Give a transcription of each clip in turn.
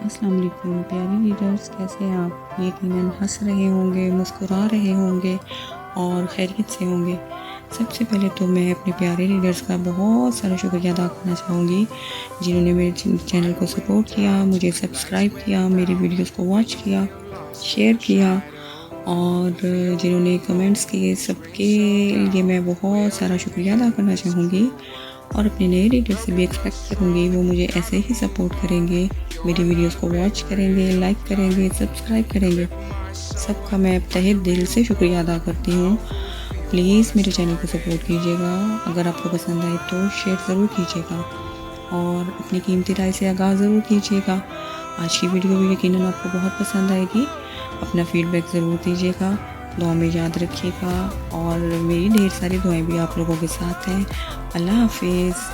अस्सलाम वालेकुम प्यारे रीडर्स, कैसे हैं आप? यकीनन हंस रहे होंगे, मुस्कुरा रहे होंगे और खैरियत से होंगे। सबसे पहले तो मैं अपने प्यारे रीडर्स का बहुत सारा शुक्रिया अदा करना चाहूँगी जिन्होंने मेरे चैनल को सपोर्ट किया, मुझे सब्सक्राइब किया, मेरी वीडियोस को वॉच किया, शेयर किया और जिन्होंने कमेंट्स किए, सबके लिए मैं बहुत सारा शुक्रिया अदा करना चाहूँगी। और अपने नए रीडर से भी एक्सपेक्ट करूँगी वो मुझे ऐसे ही सपोर्ट करेंगे, मेरी वीडियोस को वॉच करेंगे, लाइक करेंगे, सब्सक्राइब करेंगे। सबका मैं तहे दिल से शुक्रिया अदा करती हूँ। प्लीज़ मेरे चैनल को सपोर्ट कीजिएगा। अगर आपको पसंद आए तो शेयर ज़रूर कीजिएगा और अपनी कीमती राय से आगाज़ ज़रूर कीजिएगा। आज की वीडियो भी यकीनन आपको बहुत पसंद आएगी। अपना फीडबैक ज़रूर दीजिएगा, दुआ में याद रखिएगा और मेरी ढेर सारी दुआएं भी आप लोगों के साथ हैं। अल्लाह हाफिज़।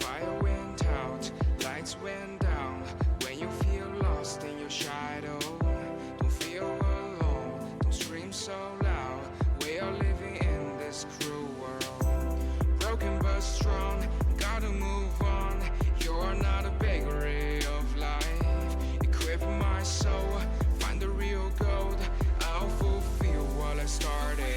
Fire went out, lights went down. When you feel lost in your shadow, don't feel alone, don't scream so loud. We are living in this cruel world, broken but strong, gotta move on. You're not a bakery of life, equip my soul, find the real gold. I'll fulfill what I started.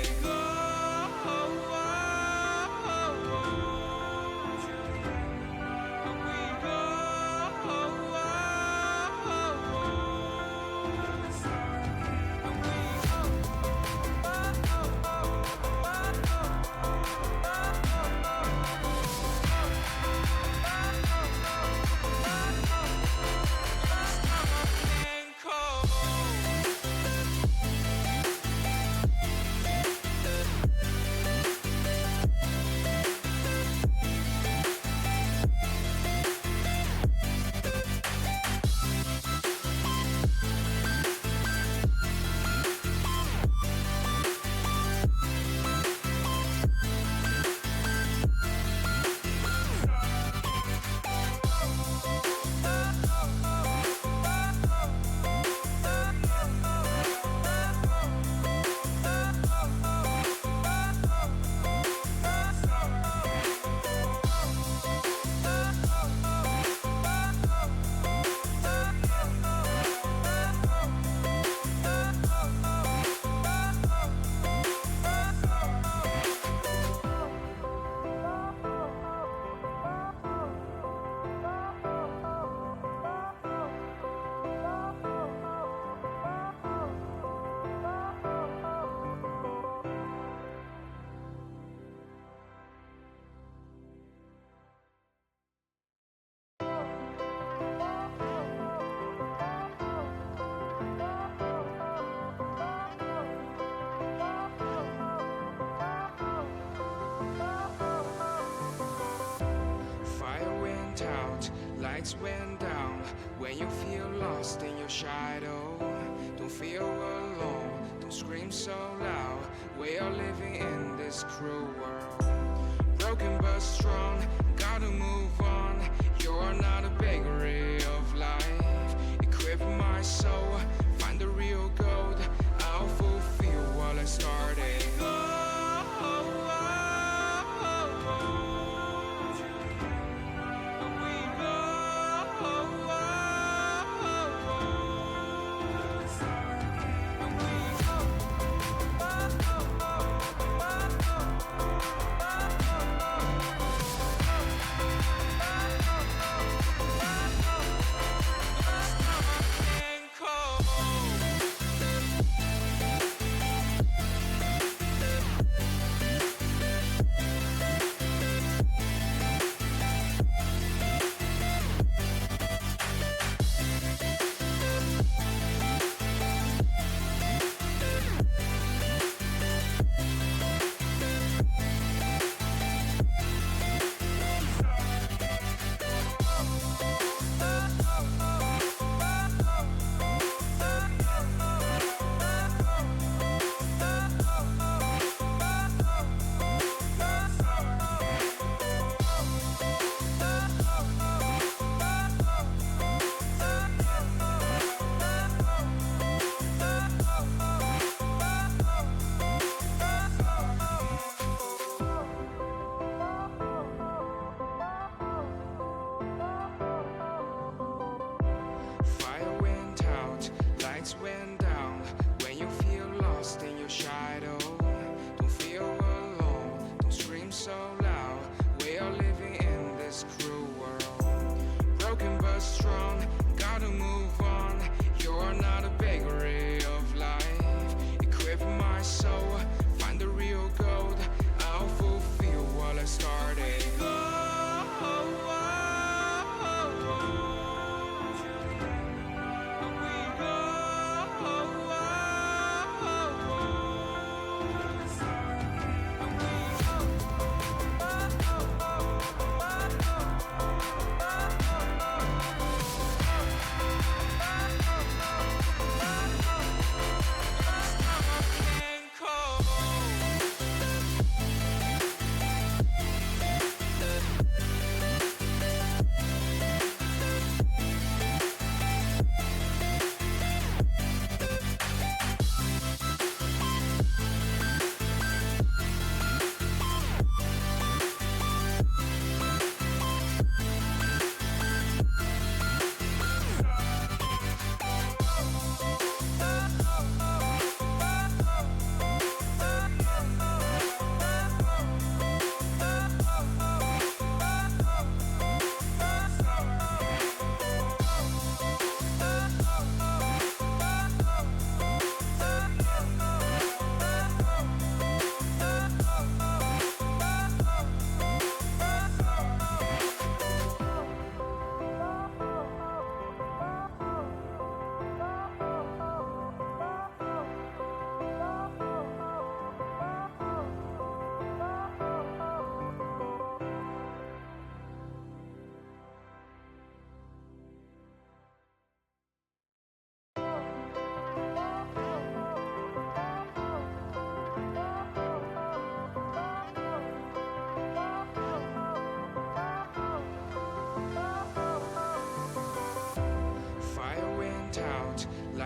Fire went out, lights went down. When you feel lost in your shadow, don't feel alone, don't scream so loud. We are living in this cruel world, broken but strong, gotta move on. You're not a bakery of life, equip my soul, find the real gold. I'll fulfill what I started.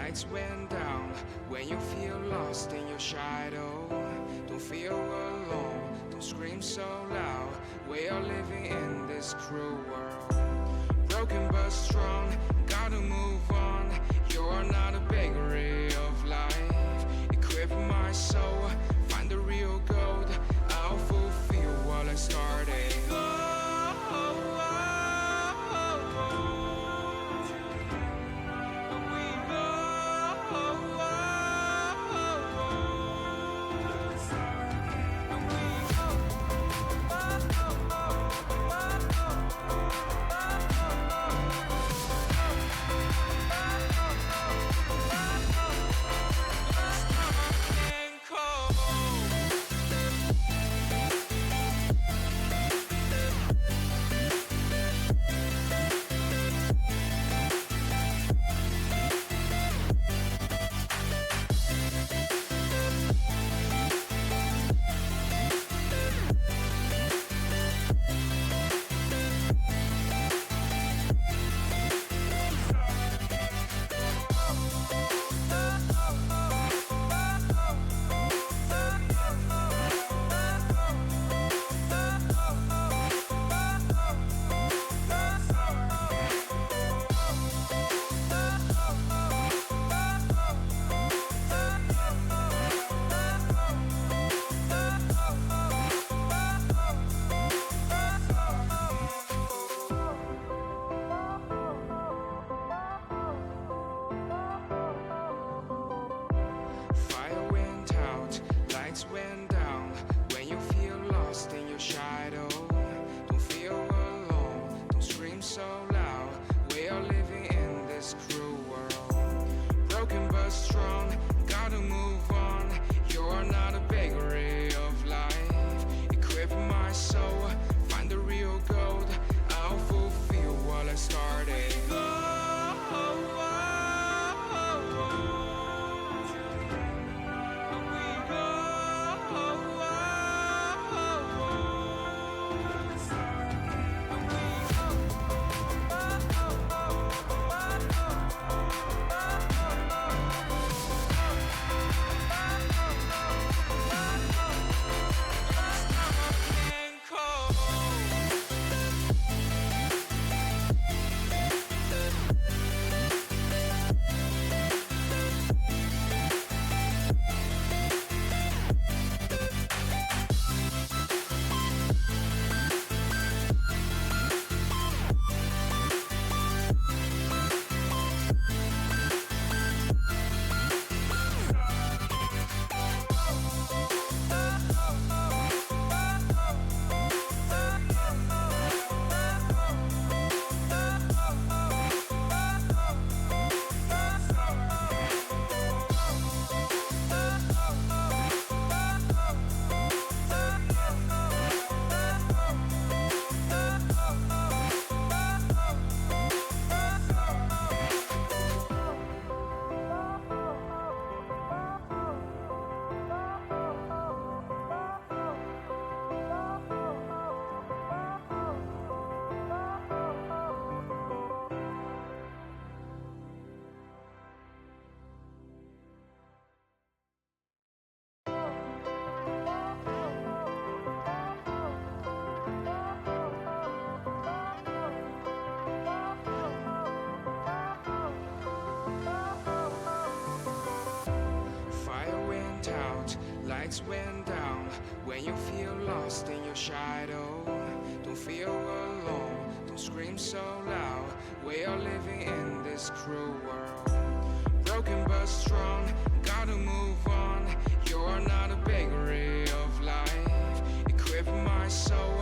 lights went down. When you feel lost in your shadow, don't feel alone, don't scream so loud. We are living in this cruel world, broken but strong, gotta move on. You're not a bakery of life. Equip my soul, find the real gold. I'll fulfill what I started. Went down. When you feel lost in your shadow, don't feel alone, don't scream so loud. We are living in this cruel world, broken but strong, gotta move on. You're not a bakery of life. Equip my soul, find the real gold. I'll fulfill what I started. Lights went down. When you feel lost in your shadow, don't feel alone, don't scream so loud. We are living in this cruel world, broken but strong, gotta move on. You're not a bakery of life. Equip my soul,